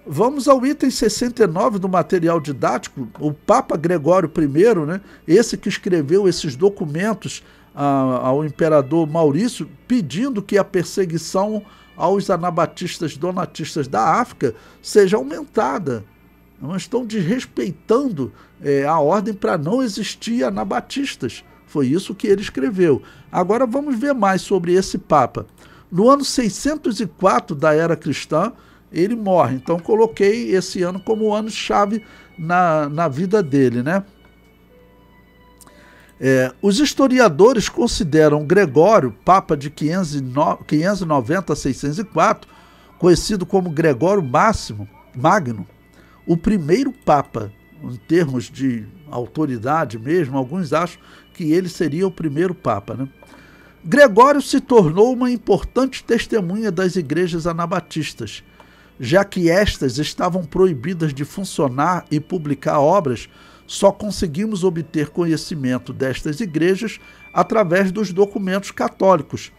Vamos ao item 69 do material didático. O Papa Gregório I, né, esse que escreveu esses documentos ao imperador Maurício, pedindo que a perseguição aos anabatistas donatistas da África seja aumentada. Não estão desrespeitando a ordem para não existir anabatistas. Foi isso que ele escreveu. Agora vamos ver mais sobre esse Papa. No ano 604 da era cristã, ele morre. Então coloquei esse ano como ano-chave na vida dele, né? Os historiadores consideram Gregório, Papa de 590 a 604, conhecido como Gregório Magno, o primeiro Papa, em termos de autoridade mesmo. Alguns acham que ele seria o primeiro Papa, né? Gregório se tornou uma importante testemunha das igrejas anabatistas, já que estas estavam proibidas de funcionar e publicar obras. Só conseguimos obter conhecimento destas igrejas através dos documentos católicos.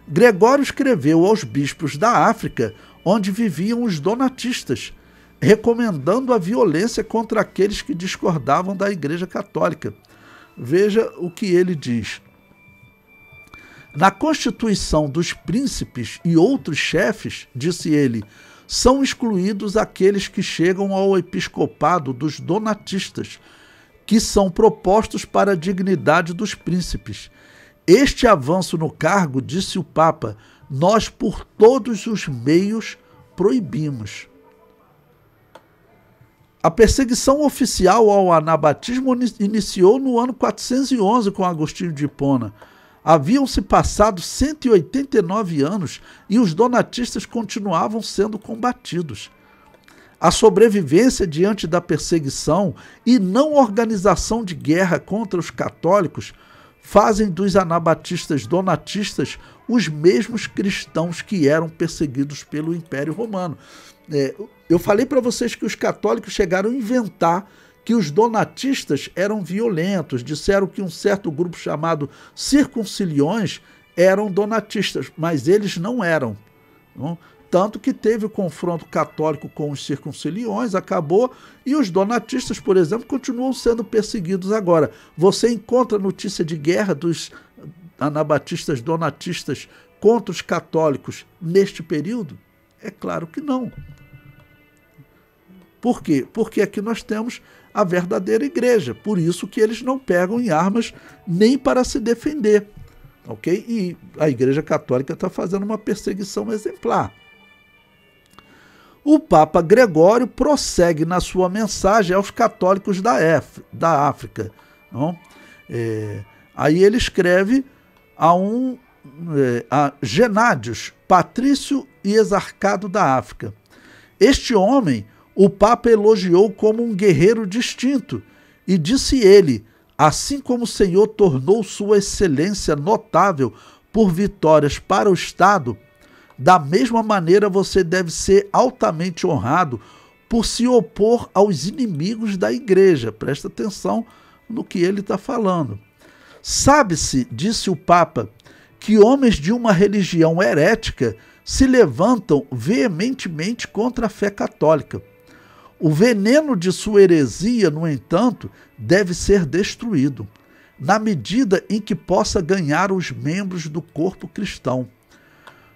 Gregório escreveu aos bispos da África, onde viviam os donatistas, recomendando a violência contra aqueles que discordavam da Igreja Católica. Veja o que ele diz. Na constituição dos príncipes e outros chefes, disse ele, são excluídos aqueles que chegam ao episcopado dos donatistas, que são propostos para a dignidade dos príncipes. Este avanço no cargo, disse o Papa, nós por todos os meios proibimos. A perseguição oficial ao anabatismo iniciou no ano 411 com Agostinho de Hipona. Haviam-se passado 189 anos e os donatistas continuavam sendo combatidos. A sobrevivência diante da perseguição e não organização de guerra contra os católicos fazem dos anabatistas donatistas os mesmos cristãos que eram perseguidos pelo Império Romano. Eu falei para vocês que os católicos chegaram a inventar que os donatistas eram violentos, disseram que um certo grupo chamado circunciliões eram donatistas, mas eles não eram. Não? Tanto que teve o confronto católico com os circunciliões, acabou, e os donatistas, por exemplo, continuam sendo perseguidos agora. Você encontra notícia de guerra dos anabatistas donatistas contra os católicos neste período? É claro que não. Por quê? Porque aqui nós temos a verdadeira igreja, por isso que eles não pegam em armas nem para se defender, ok? E a Igreja Católica está fazendo uma perseguição exemplar. O Papa Gregório prossegue na sua mensagem aos católicos da África. Não? Aí ele escreve a Genádios, patrício e exarcado da África. Este homem o Papa elogiou como um guerreiro distinto e disse ele, assim como o Senhor tornou sua excelência notável por vitórias para o Estado, da mesma maneira você deve ser altamente honrado por se opor aos inimigos da igreja. Presta atenção no que ele está falando. Sabe-se, disse o Papa, que homens de uma religião herética se levantam veementemente contra a fé católica. O veneno de sua heresia, no entanto, deve ser destruído, na medida em que possa ganhar os membros do corpo cristão.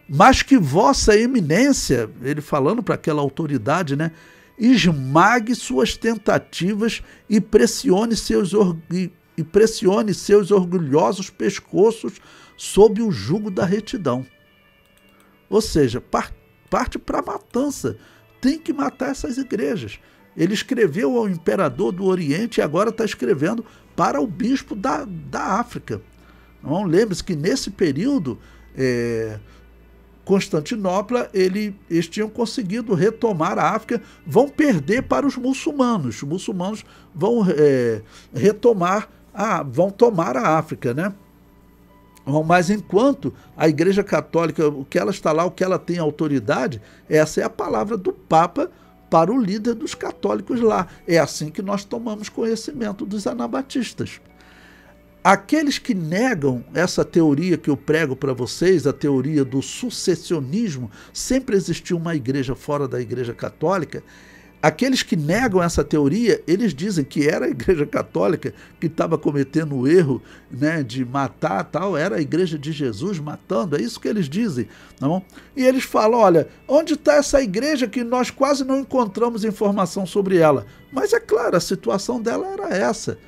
Mas que vossa eminência, ele falando para aquela autoridade, né, esmague suas tentativas e pressione seus orgulhosos pescoços sob o jugo da retidão. Ou seja, parte para a matança. Tem que matar essas igrejas. Ele escreveu ao imperador do Oriente e agora está escrevendo para o bispo da África. Não, lembre-se que nesse período, Constantinopla, eles tinham conseguido retomar a África, vão perder para os muçulmanos. Os muçulmanos vão vão tomar a África, né? Mas enquanto a Igreja Católica, o que ela está lá, o que ela tem autoridade, essa é a palavra do Papa para o líder dos católicos lá. É assim que nós tomamos conhecimento dos anabatistas. aqueles que negam essa teoria que eu prego para vocês, a teoria do sucessionismo, sempre existiu uma igreja fora da Igreja Católica. Aqueles que negam essa teoria, eles dizem que era a Igreja Católica que estava cometendo o erro, né, de matar, tal, era a Igreja de Jesus matando, é isso que eles dizem. Tá bom? E eles falam, olha, onde está essa igreja que nós quase não encontramos informação sobre ela? Mas é claro, a situação dela era essa.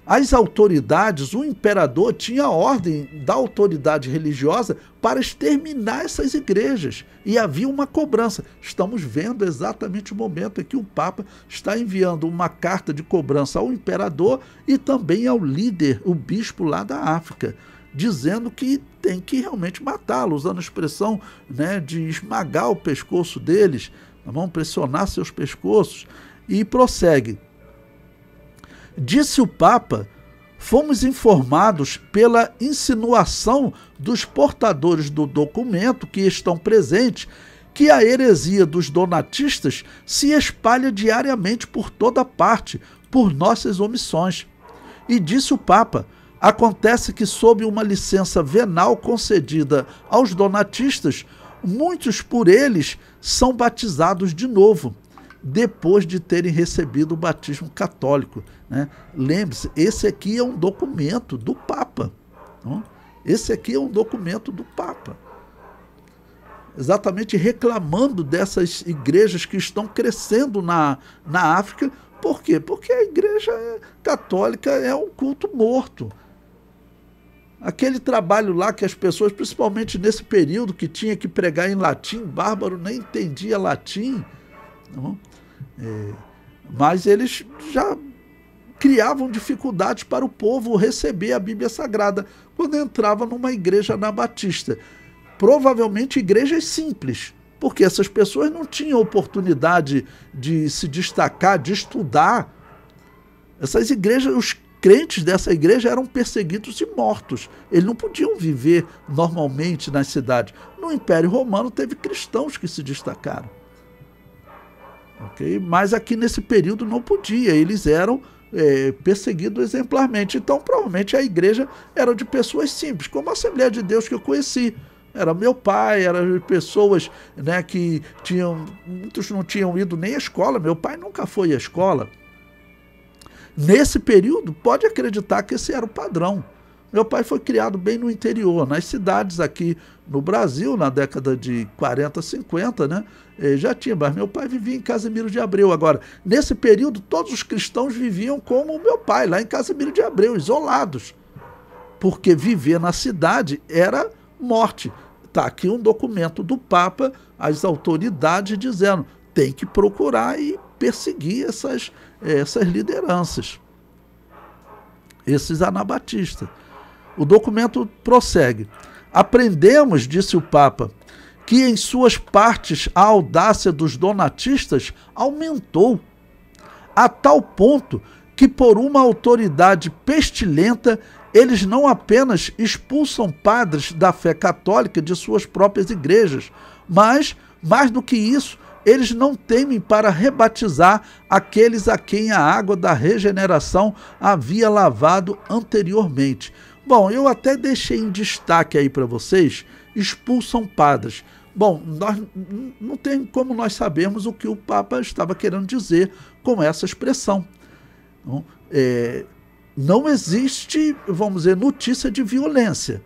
As autoridades, o imperador tinha a ordem da autoridade religiosa para exterminar essas igrejas. E havia uma cobrança. Estamos vendo exatamente o momento em que o Papa está enviando uma carta de cobrança ao imperador e também ao líder, o bispo lá da África, dizendo que tem que realmente matá-lo, usando a expressão, né, de esmagar o pescoço deles, vamos pressionar seus pescoços, e prossegue. Disse o Papa, fomos informados pela insinuação dos portadores do documento que estão presentes que a heresia dos donatistas se espalha diariamente por toda parte, por nossas omissões. E disse o Papa, acontece que sob uma licença venal concedida aos donatistas, muitos por eles são batizados de novo, depois de terem recebido o batismo católico, né? Lembre-se, esse aqui é um documento do Papa. Não? Esse aqui é um documento do Papa. Exatamente reclamando dessas igrejas que estão crescendo na África. Por quê? Porque a igreja católica é um culto morto. Aquele trabalho lá que as pessoas, principalmente nesse período que tinha que pregar em latim, bárbaro nem entendia latim, não? Mas eles já criavam dificuldades para o povo receber a Bíblia Sagrada quando entrava numa igreja anabatista. Provavelmente igrejas simples, porque essas pessoas não tinham oportunidade de se destacar, de estudar. Essas igrejas, os crentes dessa igreja eram perseguidos e mortos. Eles não podiam viver normalmente nas cidades. No Império Romano teve cristãos que se destacaram. Okay? Mas aqui nesse período não podia, eles eram perseguidos exemplarmente. Então provavelmente a igreja era de pessoas simples, como a Assembleia de Deus que eu conheci. Era meu pai, eram pessoas, né, que muitos não tinham ido nem à escola, meu pai nunca foi à escola. Nesse período, pode acreditar que esse era o padrão. Meu pai foi criado bem no interior, nas cidades aqui no Brasil, na década de 40, 50, né? Já tinha, mas meu pai vivia em Casimiro de Abreu. Agora, nesse período, todos os cristãos viviam como o meu pai, lá em Casimiro de Abreu, isolados. Porque viver na cidade era morte. Está aqui um documento do Papa, as autoridades dizendo, tem que procurar e perseguir essas lideranças, esses anabatistas. O documento prossegue. Aprendemos, disse o Papa, que em suas partes a audácia dos donatistas aumentou, a tal ponto que por uma autoridade pestilenta eles não apenas expulsam padres da fé católica de suas próprias igrejas, mas, mais do que isso, eles não temem para rebatizar aqueles a quem a água da regeneração havia lavado anteriormente. Bom, eu até deixei em destaque aí para vocês, expulsam padres. Bom, não tem como nós sabermos o que o Papa estava querendo dizer com essa expressão. Não existe, vamos dizer, notícia de violência.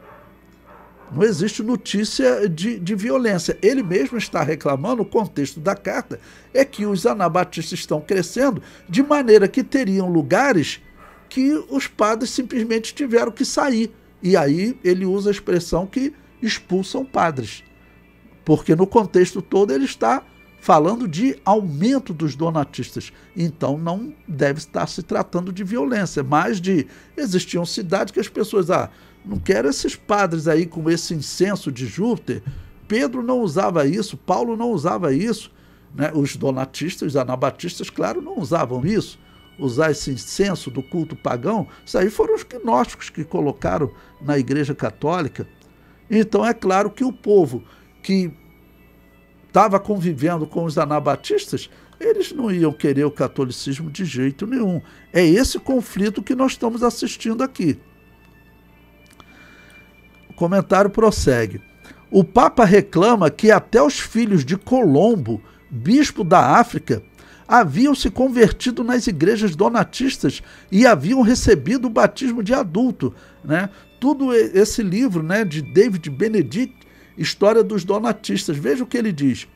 Não existe notícia de violência. Ele mesmo está reclamando, o contexto da carta é que os anabatistas estão crescendo de maneira que teriam lugares que os padres simplesmente tiveram que sair. E aí ele usa a expressão que expulsam padres. Porque no contexto todo ele está falando de aumento dos donatistas. Então não deve estar se tratando de violência, mas existiam cidades que as pessoas, não quero esses padres aí com esse incenso de Júpiter. Pedro não usava isso, Paulo não usava isso, né? Os donatistas, os anabatistas, claro, não usavam isso. Usar esse incenso do culto pagão, isso aí foram os gnósticos que colocaram na Igreja Católica. Então é claro que o povo que estava convivendo com os anabatistas, eles não iam querer o catolicismo de jeito nenhum. É esse conflito que nós estamos assistindo aqui. O comentário prossegue. O Papa reclama que até os filhos de Colombo, bispo da África, haviam se convertido nas igrejas donatistas e haviam recebido o batismo de adulto, né? Tudo esse livro, né, de David Benedict, História dos Donatistas. Veja o que ele diz.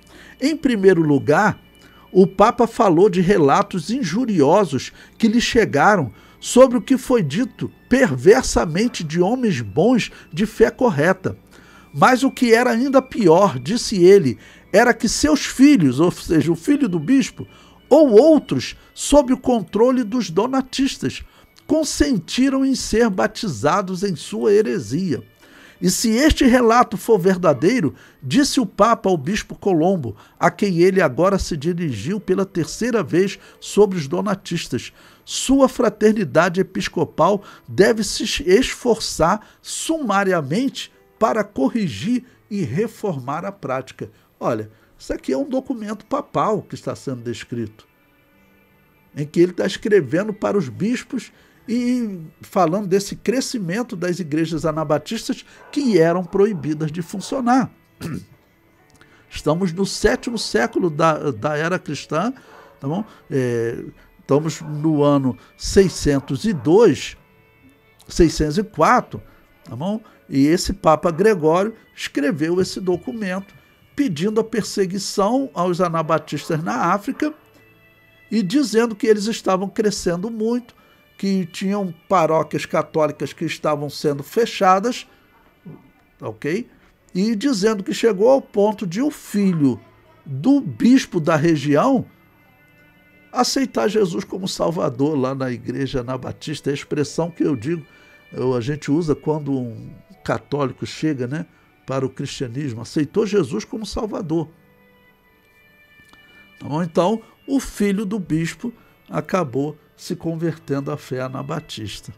Em primeiro lugar, o Papa falou de relatos injuriosos que lhe chegaram sobre o que foi dito perversamente de homens bons de fé correta. Mas o que era ainda pior, disse ele, era que seus filhos, ou seja, o filho do bispo, ou outros, sob o controle dos donatistas, consentiram em ser batizados em sua heresia. E se este relato for verdadeiro, disse o Papa ao bispo Colombo, a quem ele agora se dirigiu pela terceira vez sobre os donatistas, sua fraternidade episcopal deve se esforçar sumariamente para corrigir e reformar a prática. Olha, isso aqui é um documento papal que está sendo descrito, em que ele está escrevendo para os bispos e falando desse crescimento das igrejas anabatistas que eram proibidas de funcionar. Estamos no 7º século da era cristã, tá bom? Estamos no ano 604, tá bom? E esse Papa Gregório escreveu esse documento pedindo a perseguição aos anabatistas na África e dizendo que eles estavam crescendo muito, que tinham paróquias católicas que estavam sendo fechadas, ok? E dizendo que chegou ao ponto de o filho do bispo da região aceitar Jesus como Salvador lá na igreja anabatista. É a expressão que eu digo, a gente usa quando um católico chega, né, para o cristianismo, aceitou Jesus como Salvador. Então, o filho do bispo acabou se convertendo à fé anabatista.